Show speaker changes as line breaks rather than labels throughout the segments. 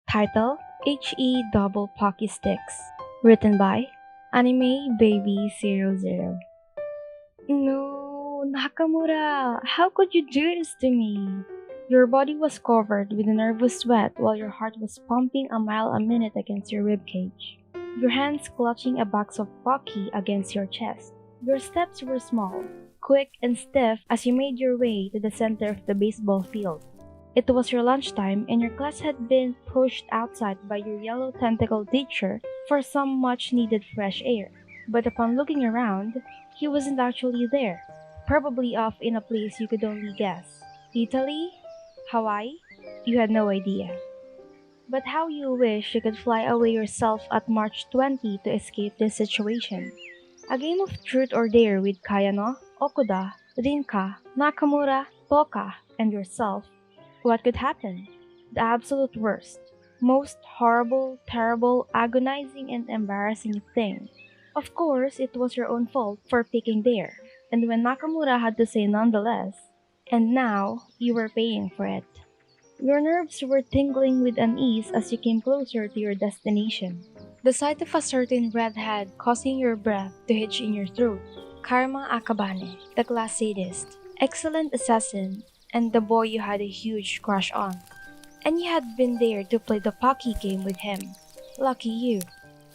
Title: HE Double Pocky Sticks. Written by Anime Baby 00. No, Nakamura! How could you do this to me? Your body was covered with a nervous sweat while your heart was pumping a mile a minute against your ribcage. Your hands clutching a box of Pocky against your chest. Your steps were small, quick, and stiff as you made your way to the center of the baseball field. It was your lunchtime and your class had been pushed outside by your yellow tentacled teacher for some much needed fresh air. But upon looking around, he wasn't actually there. Probably off in a place you could only guess. Italy? Hawaii? You had no idea. But how you wish you could fly away yourself at March 20 to escape this situation. A game of truth or dare with Kayano, Okuda, Rinka, Nakamura, Toka, and yourself. What could happen? The absolute worst. Most horrible, terrible, agonizing, and embarrassing thing. Of course, it was your own fault for picking there. And when Nakamura had to say nonetheless, and now you were paying for it. Your nerves were tingling with unease as you came closer to your destination. The sight of a certain redhead causing your breath to hitch in your throat. Karma Akabane, the class sadist, excellent assassin, and the boy you had a huge crush on. And you had been there to play the Pocky Game with him. Lucky you.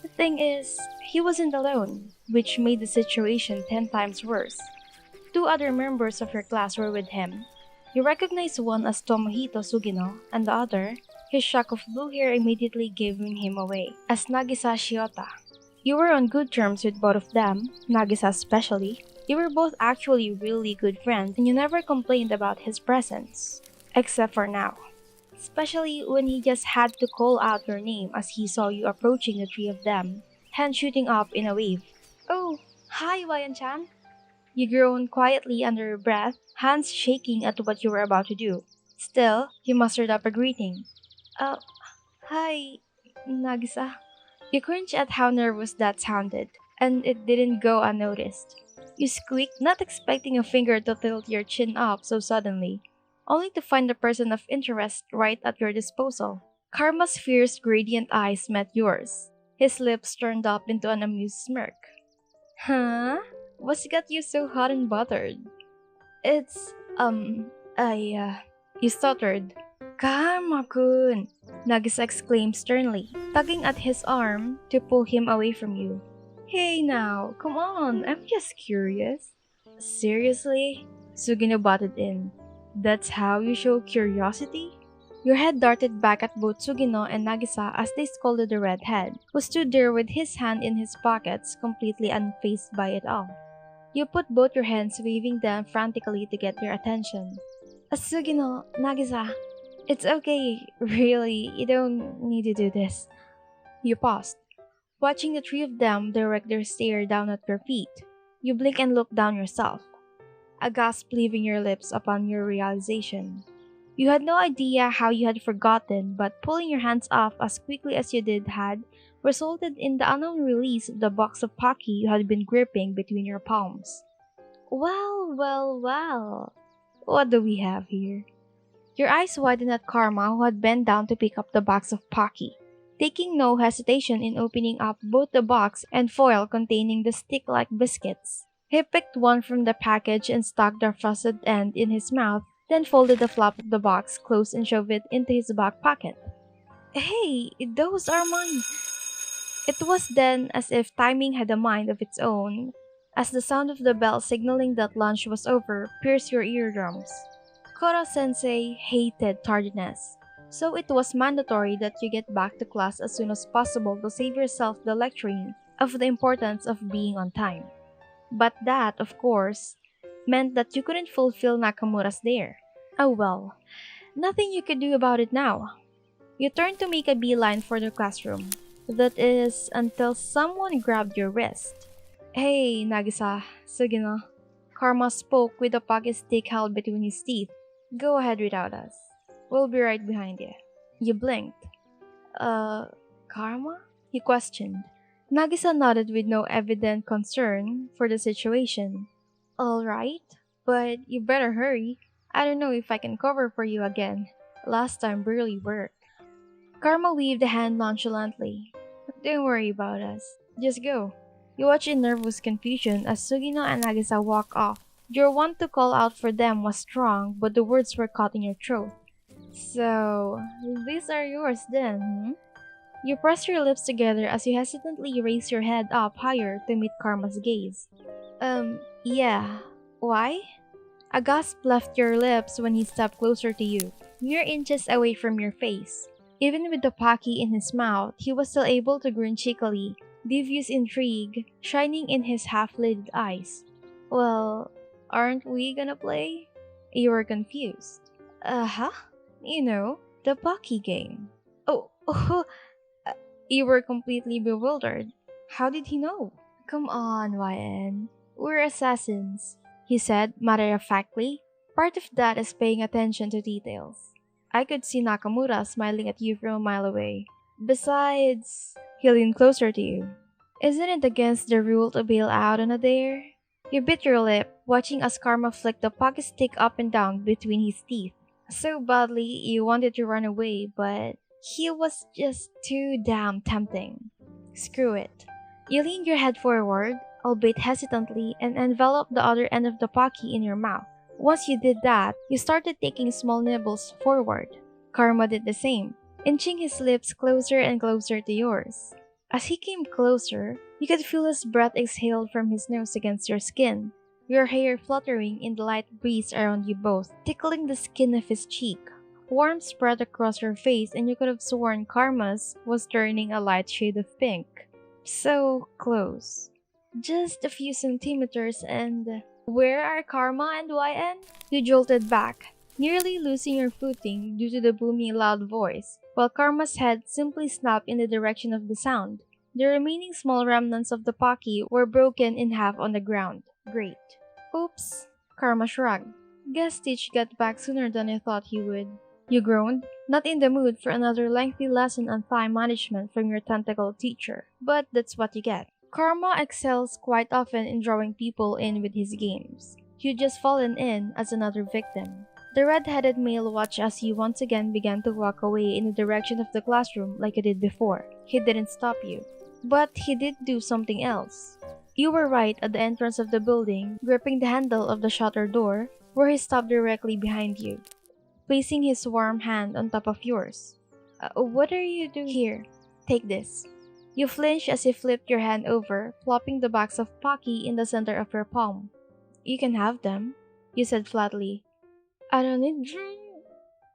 The thing is, he wasn't alone, which made the situation 10 times worse. Two other members of your class were with him. You recognized one as Tomohito Sugino, and the other, his shock of blue hair immediately giving him away, as Nagisa Shiota. You were on good terms with both of them, Nagisa especially. You were both actually really good friends, and you never complained about his presence. Except for now. Especially when he just had to call out your name as he saw you approaching the three of them, hand shooting up in a wave. Oh, hi, Wayan-chan. You groaned quietly under your breath, hands shaking at what you were about to do. Still, you mustered up a greeting. Uh, hi, Nagisa. You cringed at how nervous that sounded, and it didn't go unnoticed. You squeaked, not expecting a finger to tilt your chin up so suddenly, only to find the person of interest right at your disposal. Karma's fierce, gradient eyes met yours. His lips turned up into an amused smirk. Huh? What's got you so hot and bothered? It's, you stuttered. Karma-kun! Nagisa exclaimed sternly, tugging at his arm to pull him away from you. Hey now, come on, I'm just curious. Seriously? Sugino butted in. That's how you show curiosity? Your head darted back at both Sugino and Nagisa as they scolded the redhead, who stood there with his hand in his pockets, completely unfazed by it all. You put both your hands, waving them frantically to get their attention. Sugino, Nagisa, it's okay, really, you don't need to do this. You paused, watching the three of them direct their stare down at your feet. You blink and look down yourself, a gasp leaving your lips upon your realization. You had no idea how you had forgotten, but pulling your hands off as quickly as you did had resulted in the unknown release of the box of Pocky you had been gripping between your palms. Well, well, well. What do we have here? Your eyes widened at Karma, who had bent down to pick up the box of Pocky, taking no hesitation in opening up both the box and foil containing the stick-like biscuits. He picked one from the package and stuck the frosted end in his mouth, then folded the flap of the box close and shoved it into his back pocket. Hey, those are mine! It was then as if timing had a mind of its own, as the sound of the bell signaling that lunch was over pierced your eardrums. Koro-sensei hated tardiness, so it was mandatory that you get back to class as soon as possible to save yourself the lecturing of the importance of being on time. But that, of course, meant that you couldn't fulfill Nakamura's dare. Oh well, nothing you could do about it now. You turned to make a beeline for the classroom. That is, until someone grabbed your wrist. Hey, Nagisa, Sugino. Karma spoke with a pocket stick held between his teeth. Go ahead without us. We'll be right behind you. You blinked. Karma? He questioned. Nagisa nodded with no evident concern for the situation. Alright, but you better hurry. I don't know if I can cover for you again. Last time barely worked. Karma waved a hand nonchalantly. Don't worry about us. Just go. You watch in nervous confusion as Sugino and Nagisa walk off. Your want to call out for them was strong, but the words were caught in your throat. So, these are yours then, hmm? You press your lips together as you hesitantly raise your head up higher to meet Karma's gaze. Yeah. Why? A gasp left your lips when he stepped closer to you, mere inches away from your face. Even with the Pocky in his mouth, he was still able to grin cheekily, devious intrigue shining in his half-lidded eyes. Well, aren't we gonna play? You were confused. Uh-huh. You know, the Pocky Game. Oh, uh, you were completely bewildered. How did he know? Come on, YN. We're assassins, he said matter-of-factly. Part of that is paying attention to details. I could see Nakamura smiling at you from a mile away. Besides, he leaned closer to you. Isn't it against the rule to bail out on a dare? You bit your lip, watching as Karma flicked the pocket stick up and down between his teeth. So badly you wanted to run away, but he was just too damn tempting. Screw it. You leaned your head forward, albeit hesitantly, and enveloped the other end of the Pocky in your mouth. Once you did that, you started taking small nibbles forward. Karma did the same, inching his lips closer and closer to yours. As he came closer, you could feel his breath exhaled from his nose against your skin, your hair fluttering in the light breeze around you both, tickling the skin of his cheek. Warmth spread across your face, and you could have sworn Karma's was turning a light shade of pink. So close. Just a few centimeters and... Where are Karma and YN? You jolted back, nearly losing your footing due to the booming loud voice, while Karma's head simply snapped in the direction of the sound. The remaining small remnants of the Pocky were broken in half on the ground. Great. Oops. Karma shrugged. Guess Stitch got back sooner than I thought he would. You groaned, not in the mood for another lengthy lesson on thigh management from your tentacle teacher. But that's what you get. Karma excels quite often in drawing people in with his games. You'd just fallen in as another victim. The red-headed male watched as you once again began to walk away in the direction of the classroom like you did before. He didn't stop you. But he did do something else. You were right at the entrance of the building, gripping the handle of the shutter door, where he stopped directly behind you, placing his warm hand on top of yours. What are you doing here? Take this. You flinched as he flipped your hand over, plopping the box of Pocky in the center of your palm. You can have them, you said flatly. I don't need drink.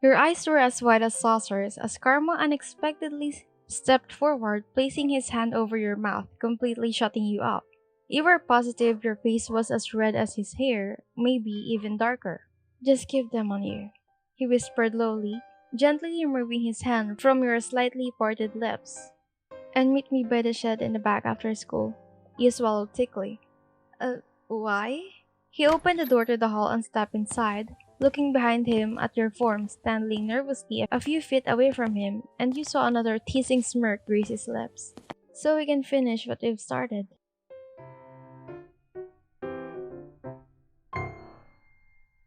Your eyes were as wide as saucers as Karma unexpectedly stepped forward, placing his hand over your mouth, completely shutting you up. You were positive your face was as red as his hair, maybe even darker. Just keep them on you, he whispered lowly, gently removing his hand from your slightly parted lips. And meet me by the shed in the back after school. You swallowed thickly. Why? He opened the door to the hall and stepped inside, looking behind him at your form standing nervously a few feet away from him, and you saw another teasing smirk grace his lips. So we can finish what we've started.